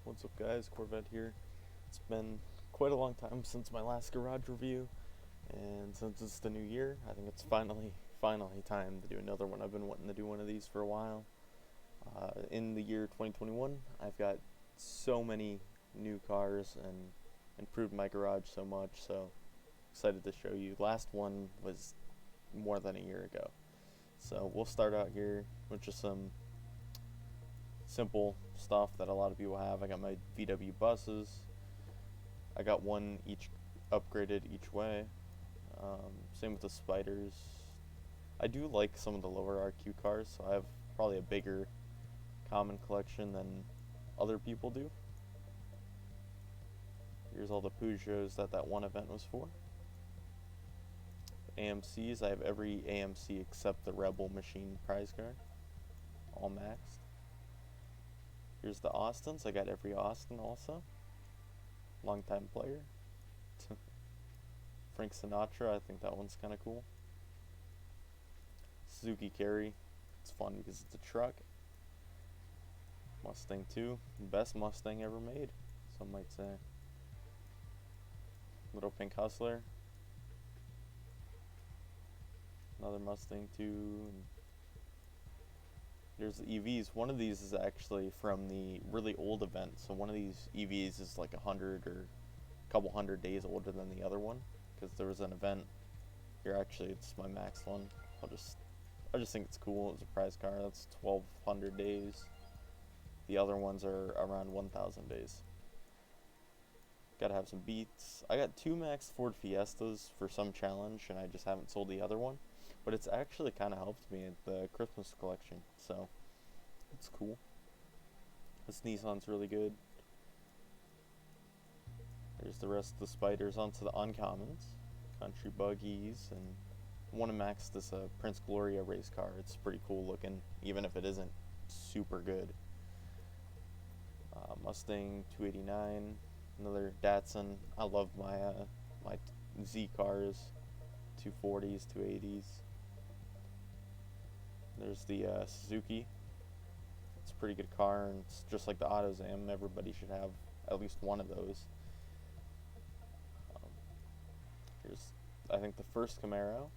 What's up guys, Corvette here. It's been quite a long time since my last garage review, and since it's the new year, I think it's finally time to do another one. I've been wanting to do one of these for a while. In the year 2021, I've got so many new cars and improved my garage so much, so excited to show you. Last one was more than a year ago. So we'll start out here with just some simple stuff that a lot of people have. I got my VW buses. I got one each upgraded each way. Same with the Spiders. I do like some of the lower RQ cars, so I have probably a bigger common collection than other people do. Here's all the Peugeots that one event was for. AMCs, I have every AMC except the Rebel Machine prize car, all maxed. Here's the Austins, I got every Austin also. Longtime player. Frank Sinatra, I think that one's kind of cool. Suzuki Carry, it's fun because it's a truck. Mustang 2, best Mustang ever made, some might say. Little Pink Hustler. Another Mustang 2. There's the EVs. One of these is actually from the really old event. So one of these EVs is like 100 or a couple hundred days older than the other one, because there was an event here. Actually, it's my max one. I just think it's cool. It's a prize car. That's 1,200 days. The other ones are around 1,000 days. Gotta have some beats. I got two max Ford Fiestas for some challenge, and I just haven't sold the other one. But it's actually kind of helped me at the Christmas collection, so it's cool. This Nissan's really good. There's the rest of the Spiders. Onto the uncommons. Country buggies, and I want to max this Prince Gloria race car. It's pretty cool looking, even if it isn't super good. Mustang 289, another Datsun. I love my my Z cars, 240s, 280s. There's the Suzuki. It's a pretty good car, and it's just like the AutoZam. Everybody should have at least one of those. Here's, I think, the first Camaro.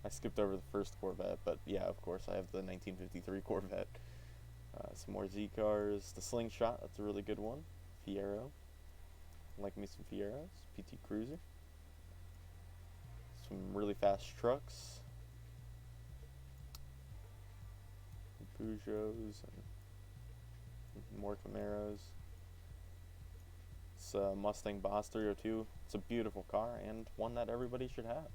I skipped over the first Corvette, but yeah, of course, I have the 1953 Corvette. Some more Z cars. The Slingshot, that's a really good one. Fiero. Like me some Fieros. PT Cruiser. Some really fast trucks. Peugeots and more Camaros. It's a Mustang Boss 302. It's a beautiful car and one that everybody should have.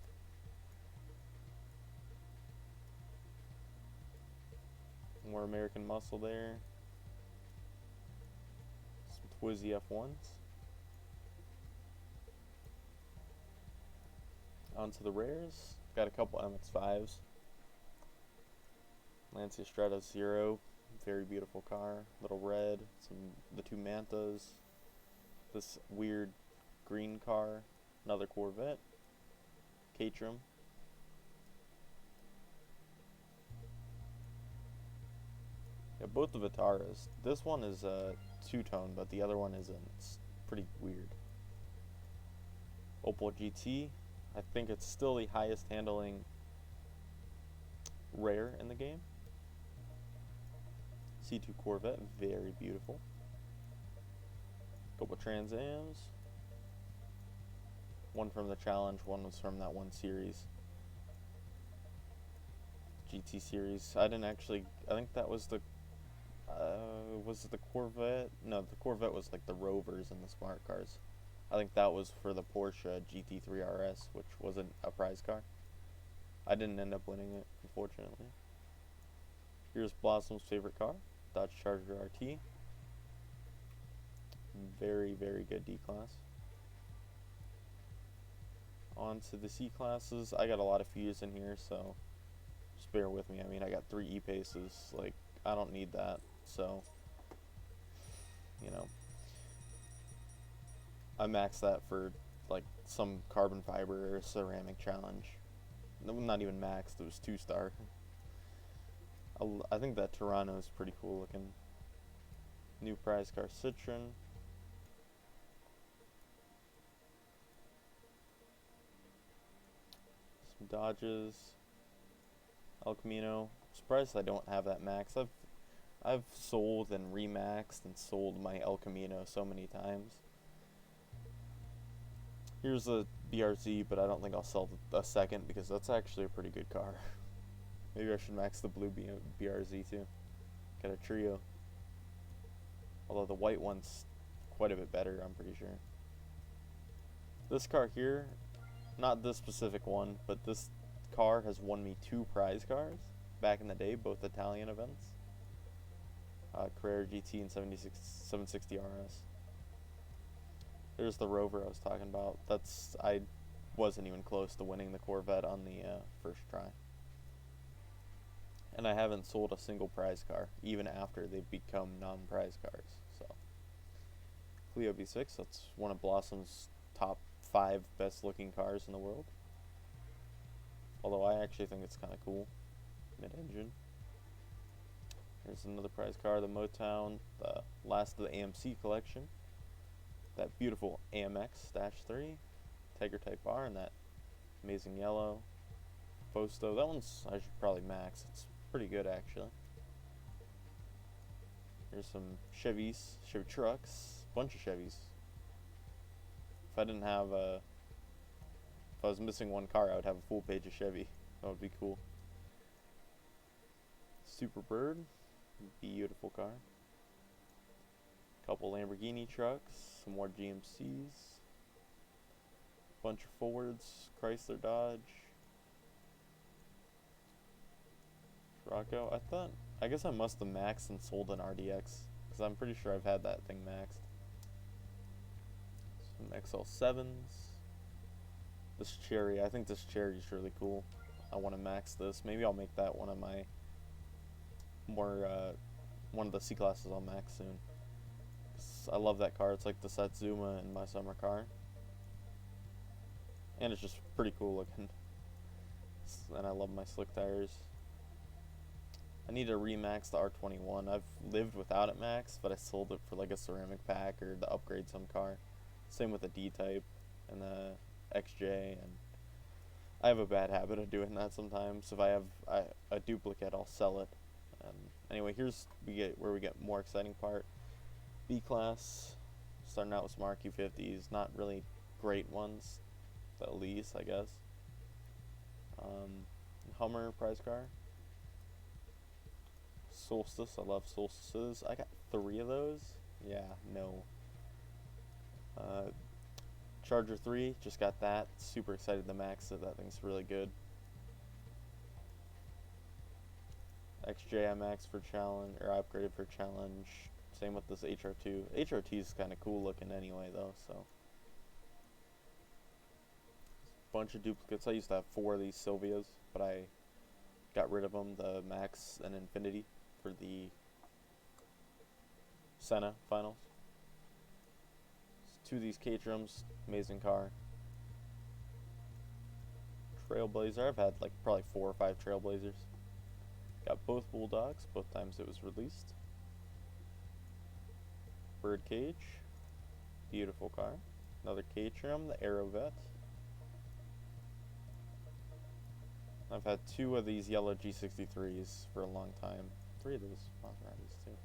More American Muscle there. Some Twizy F1s. Onto the rares. Got a couple MX-5s. Lancia Strada Zero, very beautiful car, little red. The two Mantas. This weird green car, another Corvette. Caterham. Yeah, both the Vitaras. This one is two-tone, but the other one isn't. It's pretty weird. Opel GT. I think it's still the highest handling rare in the game. C2 Corvette, very beautiful. Couple Trans Ams. One from the challenge, one was from that one series. GT series. I think that was the Corvette? No, the Corvette was like the Rovers and the Smart Cars. I think that was for the Porsche GT3 RS, which wasn't a prize car. I didn't end up winning it, unfortunately. Here's Blossom's favorite car, Dodge Charger RT. Very, very good D-Class. On to the C-Classes. I got a lot of fees in here, so just bear with me. I mean, I got 3 E-Paces. Like, I don't need that, so, you know. I maxed that for, like, some carbon fiber or ceramic challenge. Not even maxed, it was 2-star. I think that Toronto is pretty cool looking. New prize car Citroen. Some Dodges. El Camino. Surprised I don't have that max. I've sold and remaxed and sold my El Camino so many times. Here's a BRZ, but I don't think I'll sell a second because that's actually a pretty good car. Maybe I should max the blue BRZ too. Got a trio. Although the white one's quite a bit better, I'm pretty sure. This car here, not this specific one, but this car has won me 2 prize cars back in the day, both Italian events. Carrera GT and 760 RS. There's the Rover I was talking about. I wasn't even close to winning the Corvette on the first try. And I haven't sold a single prize car, even after they've become non-prize cars. So, Clio V6, that's one of Blossom's top 5 best-looking cars in the world. Although I actually think it's kind of cool, mid-engine. Here's another prize car, the Motown, the last of the AMC collection. That beautiful AMX-3, Tiger Type R, and that amazing yellow Fosto. That one's, I should probably max. It's pretty good, actually. Here's some Chevys, Chevy trucks, bunch of Chevys. If I didn't have if I was missing one car, I would have a full page of Chevy. That would be cool. Superbird, beautiful car. Couple Lamborghini trucks, some more GMCs, bunch of Fords, Chrysler, Dodge, Scirocco. I guess I must have maxed and sold an RDX, because I'm pretty sure I've had that thing maxed. Some XL7s. This Cherry, I think this Cherry is really cool. I want to max this. Maybe I'll make that one of my one of the C classes I'll max soon. I love that car. It's like the Satsuma in my summer car. And it's just pretty cool looking. And I love my slick tires. I need to remax the R21. I've lived without it max, but I sold it for like a ceramic pack or to upgrade some car. Same with the D-Type and the XJ. And I have a bad habit of doing that sometimes. If I have a duplicate, I'll sell it. Anyway, here's where we get more exciting part. B-Class, starting out with some RQ50s, not really great ones, at least, I guess. Hummer prize car. Solstice, I love Solstices. I got 3 of those. Yeah, no. Charger 3, just got that. Super excited to max it. That thing's really good. XJ I maxed for challenge, or I upgraded for challenge. Same with this HR2. HRT is kind of cool looking anyway, though, so. Bunch of duplicates. I used to have 4 of these Silvias, but I got rid of them, the Max and Infinity, for the Senna finals. 2 of these Caterhams, amazing car. Trailblazer, I've had like probably 4 or 5 Trailblazers. Got both Bulldogs, both times it was released. Birdcage, beautiful car. Another Caterham, the Aerovet. I've had 2 of these yellow G63s for a long time. 3 of those Maseratis too.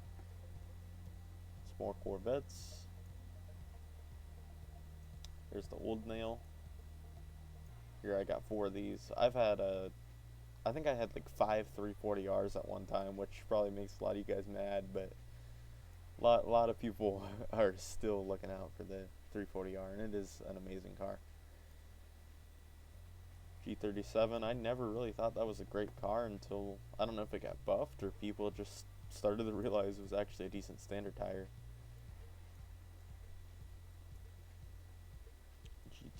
Some more Corvettes. Here's the Old Nail. Here I got 4 of these. I've had I think I had like 5 340Rs at one time, which probably makes a lot of you guys mad, but a lot of people are still looking out for the 340R, and it is an amazing car. G37, I never really thought that was a great car until, I don't know if it got buffed or people just started to realize it was actually a decent standard tire.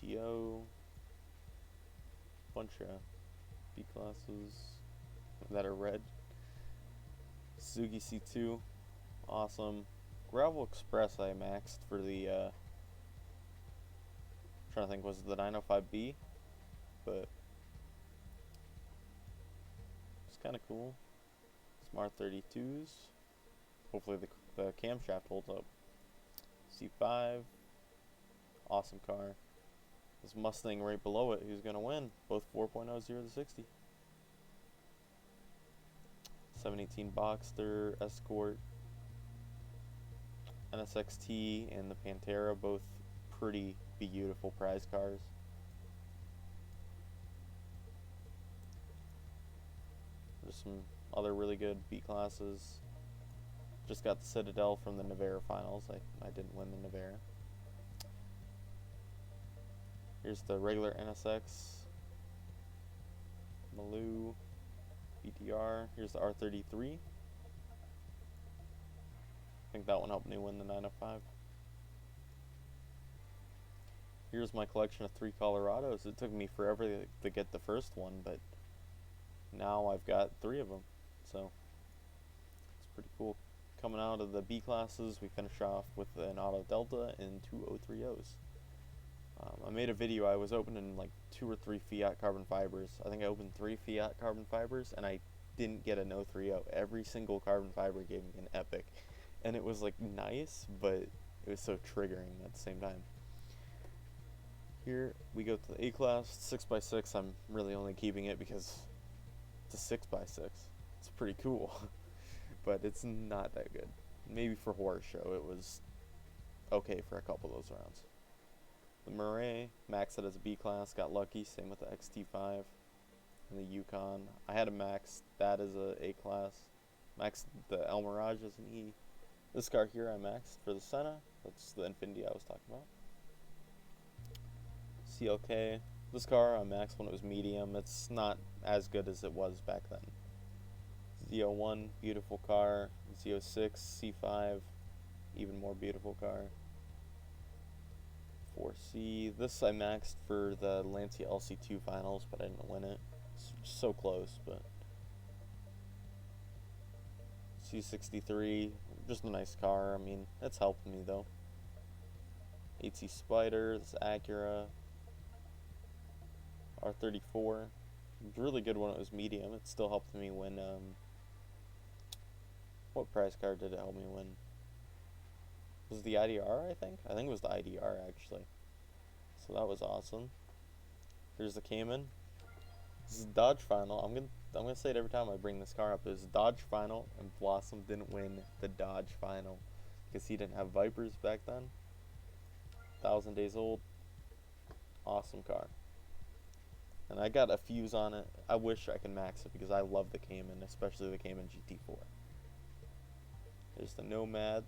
GTO, bunch of B-classes that are red. Suzuki C2, awesome. Gravel Express I maxed for the, trying to think, was it the 905B? But it's kind of cool. Smart 32s. Hopefully the The camshaft holds up. C5, awesome car. This Mustang right below it, who's gonna win? Both 4.0 0 to 60. 718 Boxster, Escort, NSXT, and the Pantera, both pretty beautiful prize cars. There's some other really good B classes. Just got the Citadel from the Nevera finals. I didn't win the Nevera. Here's the regular NSX, Maloo, BTR. Here's the R33. I think that one helped me win the 905. Here's my collection of 3 Colorados. It took me forever to get the first one, but now I've got 3 of them, so it's pretty cool. Coming out of the B classes, we finish off with an Auto Delta and 2 030s. I made a video. I was opening like 2 or 3 Fiat carbon fibers. I think I opened 3 Fiat carbon fibers, and I didn't get an 030. Every single carbon fiber gave me an epic, and it was like nice, but it was so triggering at the same time. Here we go to the A class 6x6. I'm really only keeping it because it's a 6x6. It's pretty cool, but it's not that good. Maybe for horror show it was okay for a couple of those rounds. The Murray, maxed it as a B class, got lucky, same with the XT5 and the Yukon. I had to max that as a A class. Maxed the El Mirage as an E. This car here I maxed for the Senna. That's the Infiniti I was talking about. CLK. This car I maxed when it was medium. It's not as good as it was back then. Z01, beautiful car. Z06, C5, even more beautiful car. 4C. This I maxed for the Lancia LC2 finals, but I didn't win it. It's so close, but C63, just a nice car. I mean, it's helped me though. 8C Spider, this Acura, R34. It was really good when it was medium. It still helped me win. What prize car did it help me win? Was it the IDR, I think? I think it was the IDR, actually. So that was awesome. Here's the Cayman. This is Dodge final. I'm gonna say it every time I bring this car up. It was Dodge final, and Blossom didn't win the Dodge final because he didn't have Vipers back then. 1,000 days old. Awesome car. And I got a fuse on it. I wish I could max it because I love the Cayman, especially the Cayman GT4. Here's the Nomad.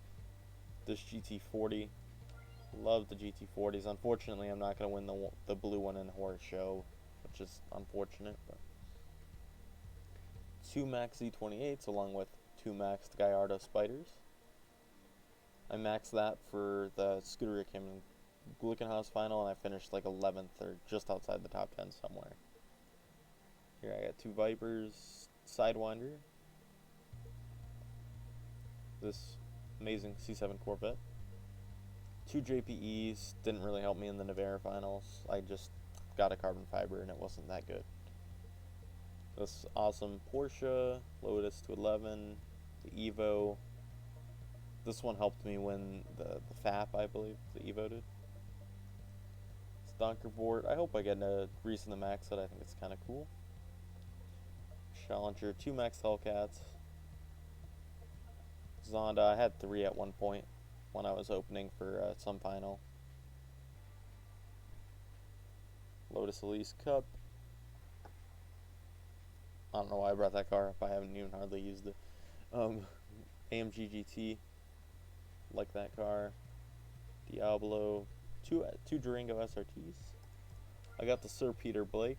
This GT40, love the GT40s. Unfortunately, I'm not going to win the blue one in Horror Show, which is unfortunate. But 2 Max Z28s along with 2 maxed Gallardo Spiders. I maxed that for the Scuderia Cayman Glickenhaus final, and I finished like 11th or just outside the top 10 somewhere. Here I got 2 Vipers, Sidewinder. This amazing C7 Corvette. 2 JPEs, didn't really help me in the Nevera finals. I just got a carbon fiber and it wasn't that good. This awesome Porsche, Lotus 211, the Evo. This one helped me win the FAP, I believe, the Evo did. It's Donkervoort. I hope I get a reason to max it. I think it's kind of cool. Challenger, 2 max Hellcats. Zonda, I had 3 at one point when I was opening for some final. Lotus Elise Cup. I don't know why I brought that car up. I haven't even hardly used it. AMG GT. Like that car. Diablo. Two Durango SRTs. I got the Sir Peter Blake,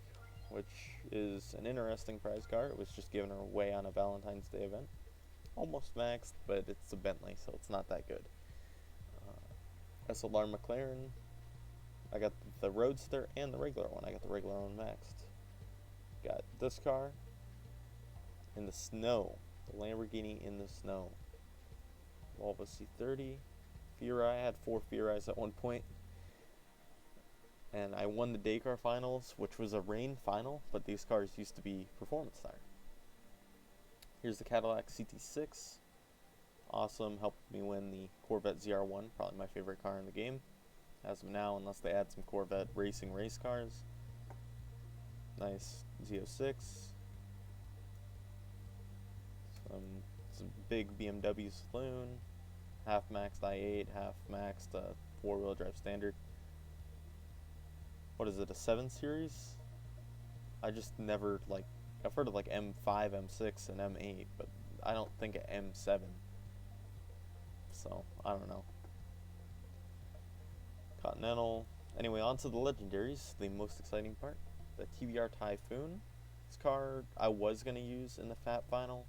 which is an interesting prize car. It was just given away on a Valentine's Day event. Almost maxed, but it's a Bentley, so it's not that good. Slr Mclaren. I got the Roadster and the regular one. I got the regular one maxed. Got this car in the snow. The Lamborghini in the snow. Volvo C30. Fiori. I had 4 Fioris at one point. And I won the Dakar finals, which was a rain final, but these cars used to be performance tire. Here's the Cadillac Ct6. Awesome, helped me win the Corvette Zr1, probably my favorite car in the game as of now, unless they add some Corvette racing race cars. Nice Z06. Some big BMW saloon, half maxed i8, half maxed 4-wheel drive standard. What is it, a 7 series? I just never, like, I've heard of like M5, M6, and M8, but I don't think of M7. So, I don't know. Continental. Anyway, on to the legendaries, the most exciting part. The TBR Typhoon. This car I was going to use in the FAT final,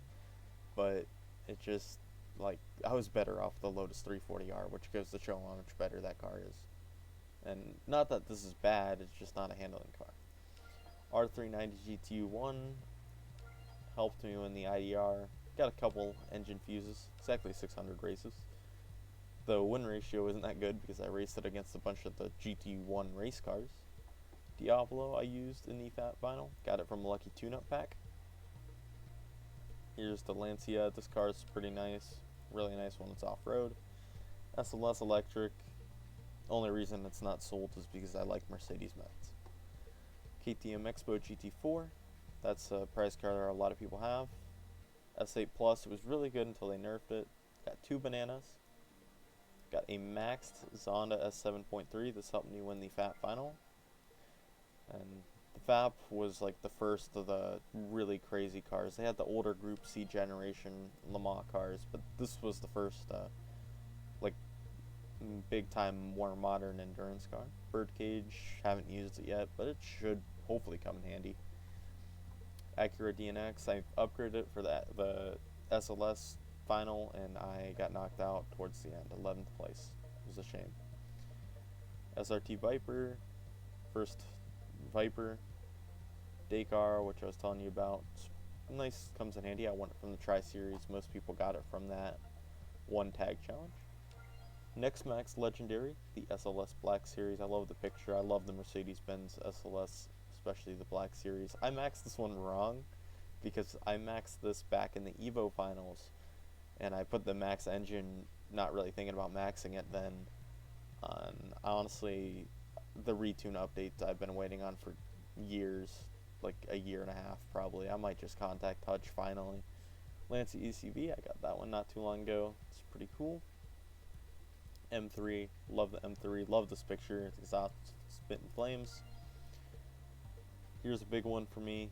but it just, like, I was better off the Lotus 340R, which goes to show how much better that car is. And not that this is bad, it's just not a handling car. R390 GTU1 helped me win the IDR. Got a couple engine fuses, exactly 600 races. The win ratio isn't that good because I raced it against a bunch of the GT1 race cars. Diablo I used in the FAT final. Got it from a lucky tune-up pack. Here's the Lancia. This car is pretty nice. Really nice when it's off-road. SLS electric. Only reason it's not sold is because I like Mercedes-Benz. KTM Expo GT4. That's a prize car that a lot of people have. S8 Plus. It was really good until they nerfed it. Got 2 bananas. Got a maxed Zonda S7.3. This helped me win the FAP final. And the FAP was like the first of the really crazy cars. They had the older Group C generation Le Mans cars, but this was the first like big time more modern endurance car. Birdcage, haven't used it yet, but it should hopefully come in handy. Acura DNX, I upgraded it for the SLS final, and I got knocked out towards the end, 11th place. It was a shame. Srt Viper, first Viper. Dakar, which I was telling you about. Nice, comes in handy. I won it from the Tri-Series. Most people got it from that one tag challenge. Next max legendary, the SLS Black Series. I love the picture. I love the Mercedes-Benz SLS, especially the Black Series. I maxed this one wrong because I maxed this back in the Evo finals, and I put the max engine not really thinking about maxing it then. Honestly, the retune updates I've been waiting on for years, like a year and a half probably. I might just contact Touch finally. Lancia ECV, I got that one not too long ago. It's pretty cool. M3, love the M3, love this picture. It's exhaust spitting flames. Here's a big one for me,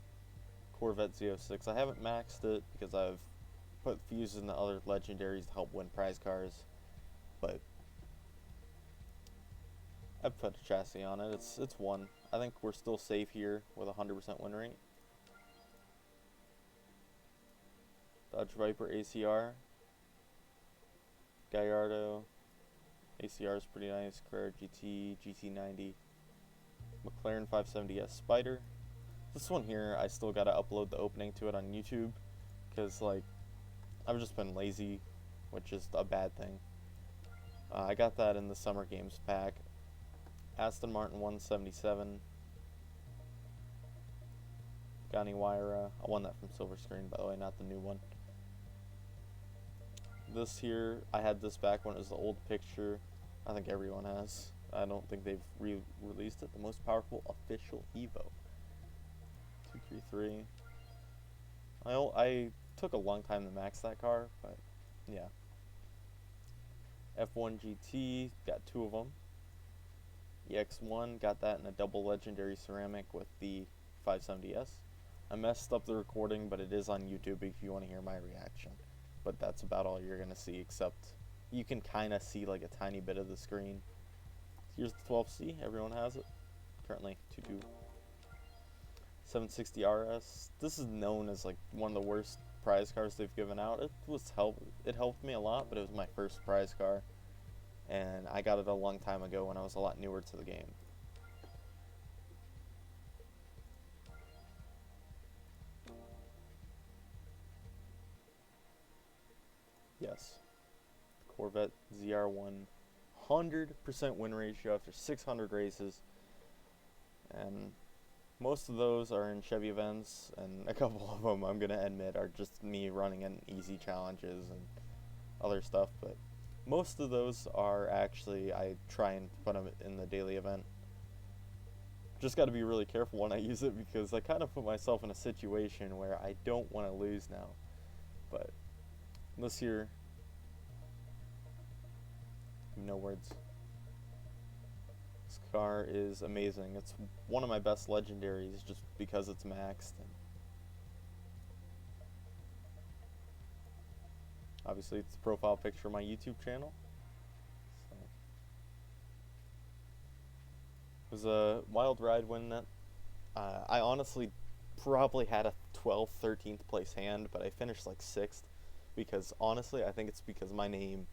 Corvette Z06. I haven't maxed it because I've put fuses in the other legendaries to help win prize cars, but I put a chassis on it. It's one. I think we're still safe here with a 100% win rate. Dodge Viper ACR, Gallardo. ACR is pretty nice. Carrera GT, GT90, McLaren 570S Spider. This one here, I still gotta upload the opening to it on YouTube because, like, I've just been lazy, which is a bad thing. I got that in the Summer Games pack. Aston Martin 177. Bugatti Chiron. I won that from Silver Screen, by the way, not the new one. This here, I had this back when it was the old picture. I think everyone has. I don't think they've re-released it. The most powerful official Evo. 233. I took a long time to max that car, but yeah. F1 GT, got 2 of them. EX1, got that in a double legendary ceramic with the 570S. I messed up the recording, but it is on YouTube if you want to hear my reaction. But that's about all you're going to see, except you can kind of see like a tiny bit of the screen. Here's the 12C, everyone has it. Currently 2.2. 760 RS. This is known as like one of the worst prize cars they've given out. It helped me a lot, but it was my first prize car, and I got it a long time ago when I was a lot newer to the game. Yes, Corvette Zr1, 100% win ratio after 600 races, and most of those are in Chevy events, and a couple of them, I'm going to admit, are just me running in easy challenges and other stuff, but most of those are actually, I try and put them in the daily event. Just got to be really careful when I use it, because I kind of put myself in a situation where I don't want to lose now. But this year, no words. This car is amazing. It's one of my best legendaries just because it's maxed. And obviously, it's the profile picture of my YouTube channel. So it was a wild ride winning that. I honestly probably had a 12th, 13th place hand, but I finished like 6th, because honestly, I think it's because my name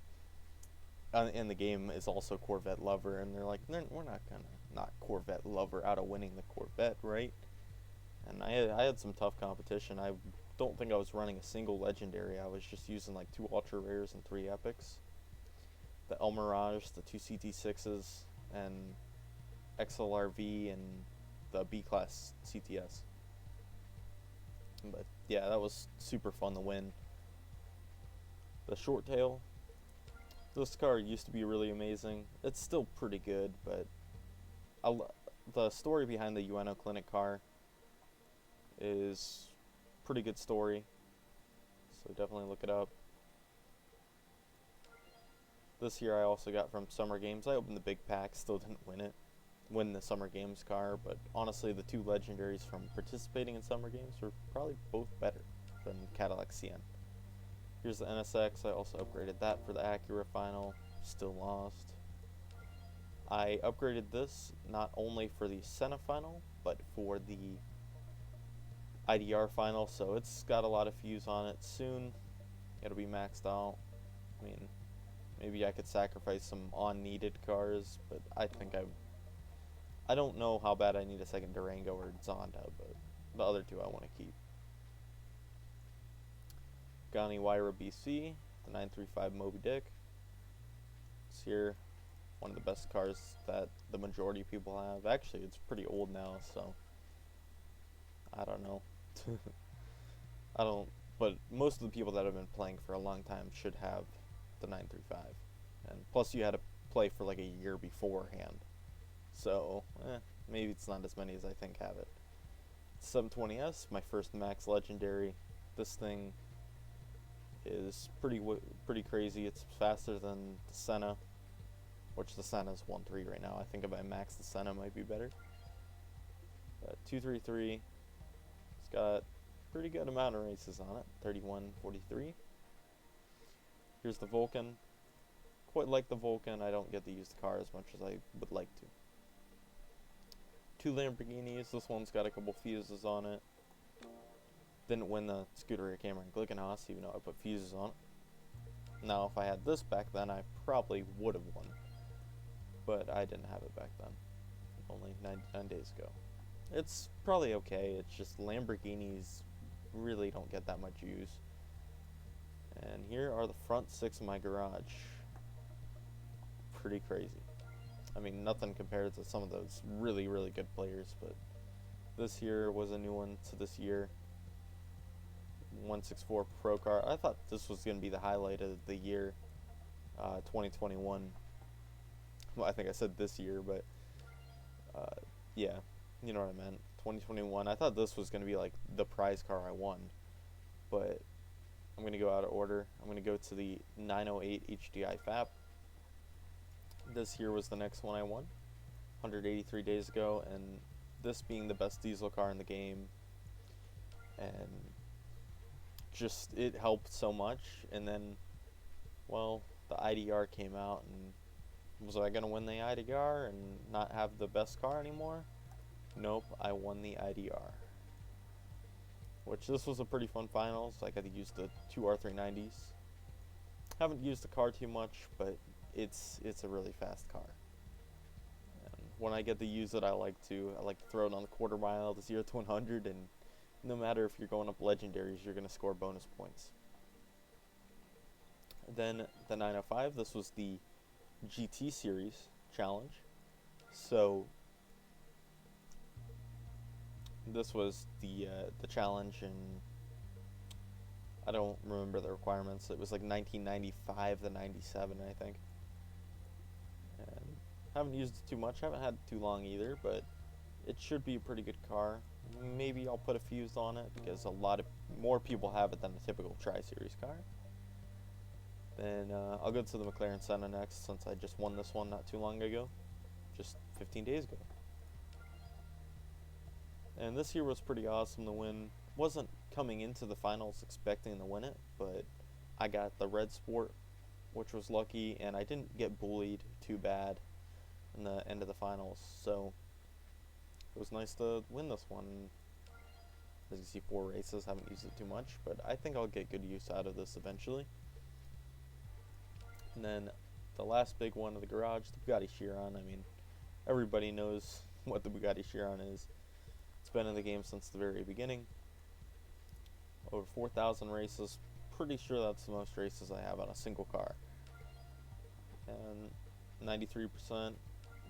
in the game is also Corvette Lover, and they're like, we're not gonna knock Corvette Lover out of winning the Corvette, right? And I had some tough competition. I don't think I was running a single legendary. I was just using like 2 ultra rares and 3 epics. The El Mirage, the 2 Ct6s, and XLRV, and the B-Class CTS. But yeah, that was super fun to win. The short tail, this car used to be really amazing. It's still pretty good, but the story behind the Ueno Clinic car is pretty good story, so definitely look it up. This year I also got from Summer Games. I opened the big pack, still didn't win the Summer Games car, but honestly the 2 legendaries from participating in Summer Games were probably both better than Cadillac Ct6. Here's the NSX. I also upgraded that for the Acura final, still lost. I upgraded this not only for the Senna final, but for the IDR final, so it's got a lot of fuse on it. Soon it'll be maxed out. I mean, maybe I could sacrifice some on-needed cars, but I think I don't know how bad I need a second Durango or Zonda, but the other 2 I want to keep. Bugatti Chiron BC, the 935 Moby Dick. It's here, one of the best cars that the majority of people have. Actually, it's pretty old now, so I don't know. But most of the people that have been playing for a long time should have the 935. And plus you had to play for like a year beforehand. So, maybe it's not as many as I think have it. 720S, my first max legendary. This thing is pretty crazy. It's faster than the Senna, which the Senna is 1.3 right now. I think if I max the Senna, it might be better. 233. It's got pretty good amount of races on it. 3143. Here's the Vulcan. Quite like the Vulcan. I don't get to use the car as much as I would like to. 2 Lamborghinis. This one's got a couple fuses on it. Didn't win the Scuderia Cameron Glickenhaus, even though I put fuses on it. Now, if I had this back then, I probably would have won. But I didn't have it back then. Only 99 days ago. It's probably okay. It's just Lamborghinis really don't get that much use. And here are the front 6 of my garage. Pretty crazy. I mean, nothing compared to some of those really, really good players, but this here was a new one to this year. 164 Pro car. I thought this was going to be the highlight of the year, 2021. Well, I think I said this year, but yeah, you know what I meant. 2021. I thought this was going to be like the prize car I won, but I'm going to go out of order. I'm going to go to the 908 HDI FAP. This here was the next one I won 183 days ago, and this being the best diesel car in the game, and just it helped so much. And then, well, the IDR came out, and was I going to win the IDR and not have the best car anymore? Nope, I won the IDR. Which, this was a pretty fun finals. I got to use the 2 R390s. Haven't used the car too much, but it's a really fast car. And when I get to use it, I like to throw it on the quarter mile to 0 to 100, and no matter if you're going up legendaries, you're going to score bonus points. Then the 905, this was the GT Series challenge. So this was the challenge, and I don't remember the requirements. It was like 1995 to 97, I think. And haven't used it too much. Haven't had it too long either, but it should be a pretty good car. Maybe I'll put a fuse on it because a lot of more people have it than a typical Tri-Series car. Then I'll go to the McLaren Senna next, since I just won this one not too long ago, just 15 days ago. And this year was pretty awesome to win. Wasn't coming into the finals expecting to win it, but I got the red sport, which was lucky, and I didn't get bullied too bad in the end of the finals, so it was nice to win this one. As you see, 4 races, haven't used it too much, but I think I'll get good use out of this eventually. And then the last big one of the garage, the Bugatti Chiron. I mean, everybody knows what the Bugatti Chiron is. It's been in the game since the very beginning. Over 4,000 races. Pretty sure that's the most races I have on a single car. And 93%.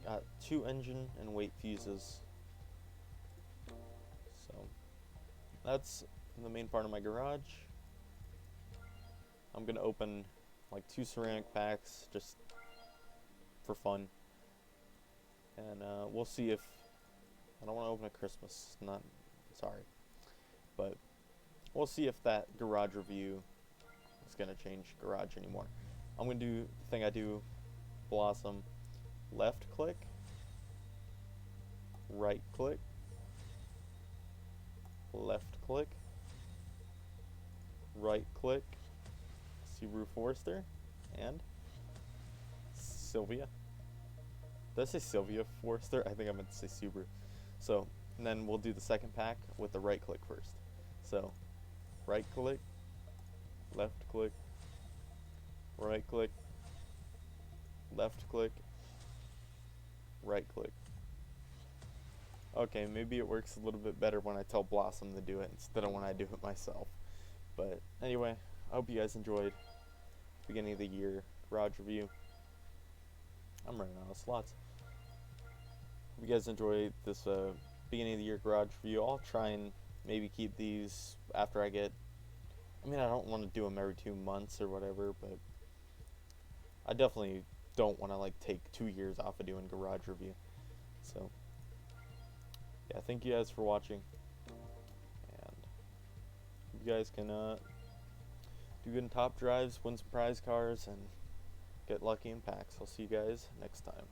Got 2 engine and weight fuses. So that's the main part of my garage. I'm gonna open like 2 ceramic packs just for fun, and we'll see if I don't want to open a Christmas, sorry, but we'll see if that garage review is gonna change garage anymore. I'm gonna do the thing I do, Blossom, left click, right click, left click, right click, Subaru Forester, and Sylvia. Did I say Sylvia Forester? I think I meant to say Subaru. So, and then we'll do the second pack with the right click first. So, right click, left click, right click, left click, right click. Okay, maybe it works a little bit better when I tell Blossom to do it instead of when I do it myself. But anyway, I hope you guys enjoyed beginning of the year garage review. I'm running out of slots. Hope you guys enjoy this beginning of the year garage review. I'll try and maybe keep these after I get, I mean, I don't want to do them every 2 months or whatever, but I definitely don't want to like take 2 years off of doing garage review. So yeah, thank you guys for watching, and you guys can do good in top drives, win some prize cars, and get lucky in packs. I'll see you guys next time.